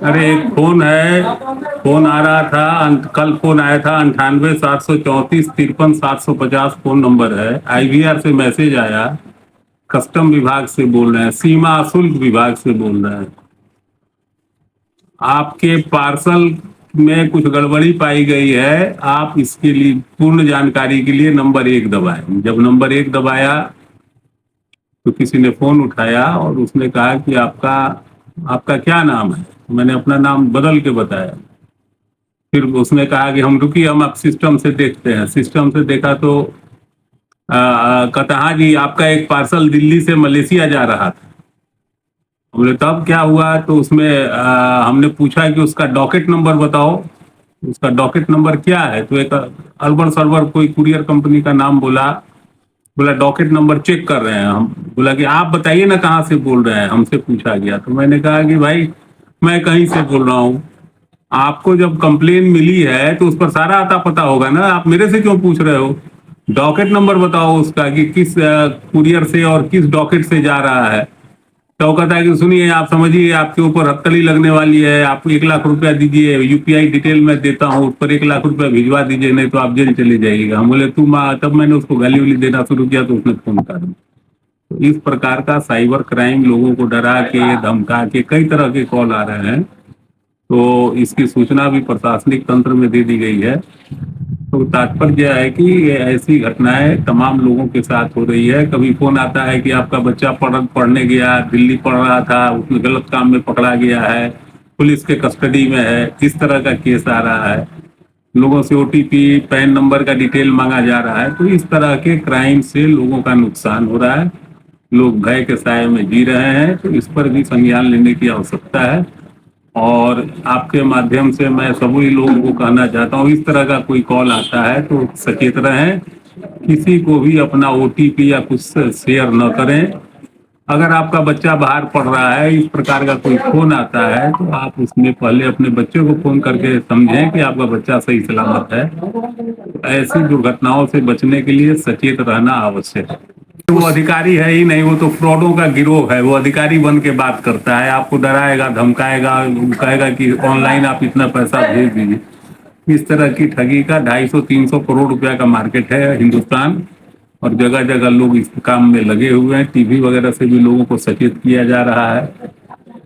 अरे एक फोन है, फोन आ रहा था, कल फोन आया था 98 734 53 750 फोन नंबर है। आईवीआर से मैसेज आया, कस्टम विभाग से बोल रहे हैं, सीमा शुल्क विभाग से बोल रहे हैं। आपके पार्सल में कुछ गड़बड़ी पाई गई है, आप इसके लिए पूर्ण जानकारी के लिए नंबर 1 दबाएं। जब नंबर 1 दबाया तो किसी ने फोन उठाया और उसने कहा कि आपका आपका क्या नाम है। मैंने अपना नाम बदल के बताया। फिर उसने कहा कि हम रुकिए, हम आप सिस्टम से देखते हैं। सिस्टम से देखा तो कहता हाँ जी, आपका एक पार्सल दिल्ली से मलेशिया जा रहा था। बोले तब क्या हुआ, तो उसमें हमने पूछा कि उसका डॉकेट नंबर बताओ, उसका डॉकेट नंबर क्या है। तो एक अरबन सर्वर कोई कुरियर कंपनी का नाम बोला। बोला डॉकेट नंबर चेक कर रहे हैं हम। बोला कि आप बताइए ना कहाँ से बोल रहे हैं, हमसे पूछा गया। तो मैंने कहा कि भाई मैं कहीं से बोल रहा हूँ, आपको जब कंप्लेन मिली है तो उस पर सारा आता पता होगा ना, आप मेरे से क्यों पूछ रहे हो। डॉकेट नंबर बताओ उसका कि किस कुरियर से और किस डॉकेट से जा रहा है। तो वो कहता है कि सुनिए, आप समझिए आपके ऊपर हथकड़ी लगने वाली है, आप 1 लाख रुपया दीजिए, यूपीआई डिटेल मैं देता हूँ, उस पर 1 लाख रुपया भिजवा दीजिए, नहीं तो आप जेल चले जाइएगा। हम बोले तुम तब मैंने उसको गाली उली देना शुरू किया तो उसने फोन काट दिया। तो इस प्रकार का साइबर क्राइम, लोगों को डरा के धमका के कई तरह के कॉल आ रहे हैं। तो इसकी सूचना भी प्रशासनिक तंत्र में दे दी गई है। तो तात्पर्य है कि ऐसी घटनाएं तमाम लोगों के साथ हो रही है। कभी फोन आता है कि आपका बच्चा पढ़ने गया, दिल्ली पढ़ रहा था, उसमें गलत काम में पकड़ा गया है, पुलिस के कस्टडी में है, इस तरह का केस आ रहा है। लोगों से ओटीपी, पैन नंबर का डिटेल मांगा जा रहा है। तो इस तरह के क्राइम से लोगों का नुकसान हो रहा है, लोग भय के साए में जी रहे हैं। तो इस पर भी संज्ञान लेने की आवश्यकता है। और आपके माध्यम से मैं सभी लोगों को कहना चाहता हूँ, इस तरह का कोई कॉल आता है तो सचेत रहें, किसी को भी अपना ओटीपी या कुछ शेयर न करें। अगर आपका बच्चा बाहर पढ़ रहा है, इस प्रकार का कोई फोन आता है तो आप उसमें पहले अपने बच्चे को फोन करके समझें कि आपका बच्चा सही सलामत है। ऐसी दुर्घटनाओं से बचने के लिए सचेत रहना आवश्यक है। वो अधिकारी है ही नहीं, वो तो फ्रॉडों का गिरोह है। वो अधिकारी बन के बात करता है, आपको डराएगा, धमकाएगा, कहेगा कि ऑनलाइन आप इतना पैसा भेज दीजिए। इस तरह की ठगी का 250-300 करोड़ रुपया का मार्केट है हिंदुस्तान, और जगह जगह लोग इस काम में लगे हुए हैं। टीवी वगैरह से भी लोगों को सचेत किया जा रहा है।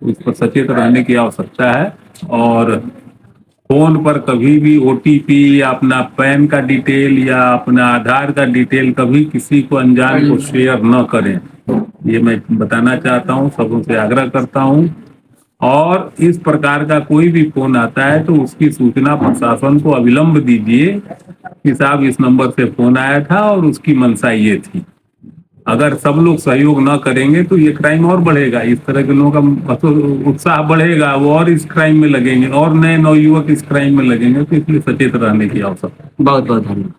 इस पर सचेत रहने की आवश्यकता है। और फोन पर कभी भी ओटीपी या अपना पैन का डिटेल या अपना आधार का डिटेल कभी किसी को अनजान को शेयर न करें, ये मैं बताना चाहता हूँ, सबों से आग्रह करता हूँ। और इस प्रकार का कोई भी फोन आता है तो उसकी सूचना प्रशासन को अविलंब दीजिए कि साहब इस नंबर से फोन आया था और उसकी मंशा ये थी। अगर सब लोग सहयोग न करेंगे तो ये क्राइम और बढ़ेगा, इस तरह के लोगों का उत्साह बढ़ेगा, वो और इस क्राइम में लगेंगे और नए नवयुवक इस क्राइम में लगेंगे। तो इसलिए सचेत रहने की आवश्यकता है। बहुत बहुत धन्यवाद।